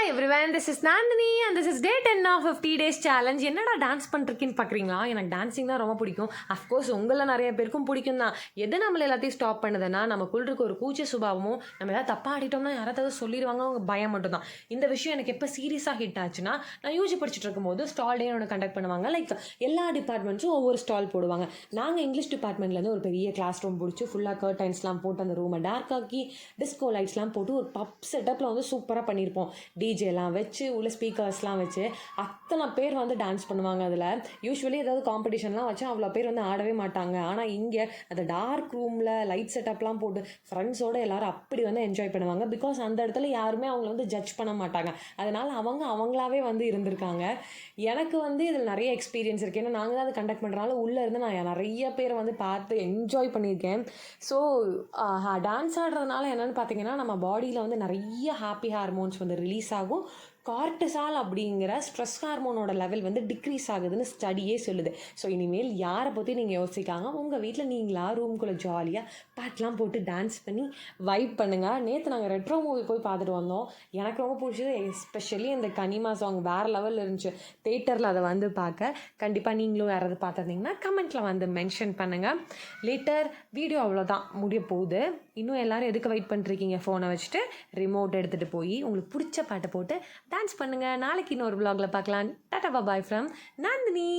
Hi everyone, this is Nandini and this is day 10 of 50 days challenge. என்னடா dance பண்ணுறீங்கன்னு பார்க்குறீங்களா? எனக்கு dancing தான் ரொம்ப பிடிக்கும். அஃப்கோர்ஸ் உங்களை நிறைய பேருக்கும் பிடிக்கும் தான். எது நம்மளை எல்லாத்தையும் ஸ்டாப் பண்ணுதுன்னா நமக்குள்ள இருக்க ஒரு கூச்ச சுபாவமும் நம்ம ஏதாவது தப்பாக ஆடிட்டோம்னா யாராவது சொல்லிடுவாங்க, அவங்க பயம் மட்டும் தான். இந்த விஷயம் எனக்கு எப்போ சீரியஸாக ஹிட் ஆச்சுன்னா, நான் யூஜி படிச்சுட்டு இருக்கும்போது ஸ்டால் டே ஒன்று கண்டக்ட் பண்ணுவாங்க. லைக் எல்லா டிபார்ட்மெண்ட்ஸும் ஒவ்வொரு ஸ்டால் போடுவாங்க. நாங்கள் இங்கிலீஷ் டிபார்ட்மெண்ட்லேருந்து ஒரு பெரிய கிளாஸ் ரூம் பிடிச்சி ஃபுல்லாக கர்டைன்ஸ்லாம் போட்டு அந்த ரூமை டார்க் ஆக்கி டிஸ்கோ லைட்ஸ்லாம் போட்டு ஒரு பப் செட்டப்பில் வந்து சூப்பராக பண்ணியிருப்போம். டிஜேலாம் வச்சு உள்ள ஸ்பீக்கர்ஸ்லாம் வச்சு அத்தனை பேர் வந்து டான்ஸ் பண்ணுவாங்க. அதில் யூஸ்வலி ஏதாவது காம்படிஷன்லாம் வச்சு அவ்வளோ பேர் வந்து ஆடவே மாட்டாங்க. ஆனால் இங்கே அந்த டார்க் ரூமில் லைட் செட்டப்லாம் போட்டு ஃப்ரெண்ட்ஸோடு எல்லோரும் அப்படி வந்து என்ஜாய் பண்ணுவாங்க. பிகாஸ் அந்த இடத்துல யாருமே அவங்கள வந்து ஜட்ஜ் பண்ண மாட்டாங்க. அதனால் அவங்களாவே வந்து இருந்திருக்காங்க. எனக்கு வந்து இதில் நிறைய எக்ஸ்பீரியன்ஸ் இருக்குது. ஏன்னா நாங்கள் தான் அதை கண்டக்ட் பண்ணுறனால உள்ளே இருந்து நான் நிறைய பேரை வந்து பார்த்து என்ஜாய் பண்ணியிருக்கேன். ஸோ டான்ஸ் ஆடுறதுனால என்னென்னு பார்த்தீங்கன்னா நம்ம பாடியில் வந்து நிறைய ஹாப்பி ஹார்மோன்ஸ் வந்து ரிலீஸ் ஆகும். கார்டிசால் அப்படிங்கிற ஸ்ட்ரெஸ் ஹார்மோனோட லெவல் வந்து டிக்ரீஸ் ஆகுதுன்னு ஸ்டடியே சொல்லுது. ஸோ இனிமேல் யாரை பற்றி நீங்கள் யோசிக்காங்க, உங்கள் வீட்டில் நீங்களா ரூம்குள்ளே ஜாலியாக பாட்டெலாம் போட்டு டான்ஸ் பண்ணி வைப் பண்ணுங்கள். நேற்று நாங்கள் ரெட்ரோ மூவி போய் பார்த்துட்டு வந்தோம். எனக்கு ரொம்ப பிடிச்சது எஸ்பெஷலி இந்த கனிமா சாங் வேறு லெவலில் இருந்துச்சு. தேட்டரில் அதை வந்து பார்க்க கண்டிப்பாக நீங்களும் யாராவது பார்த்துருந்தீங்கன்னா கமெண்ட்டில் வந்து மென்ஷன் பண்ணுங்கள். லேட்டர் வீடியோ அவ்வளோதான் முடிய போகுது. இன்னும் எல்லோரும் எதுக்கு வெயிட் பண்ணிருக்கீங்க? ஃபோனை வச்சுட்டு ரிமோட் எடுத்துகிட்டு போய் உங்களுக்கு பிடிச்ச பாட்டை போட்டு டான்ஸ் பண்ணுங்கள். நாளைக்கு இன்னொரு vlogல பார்க்கலாம். Tata bye from Nandini.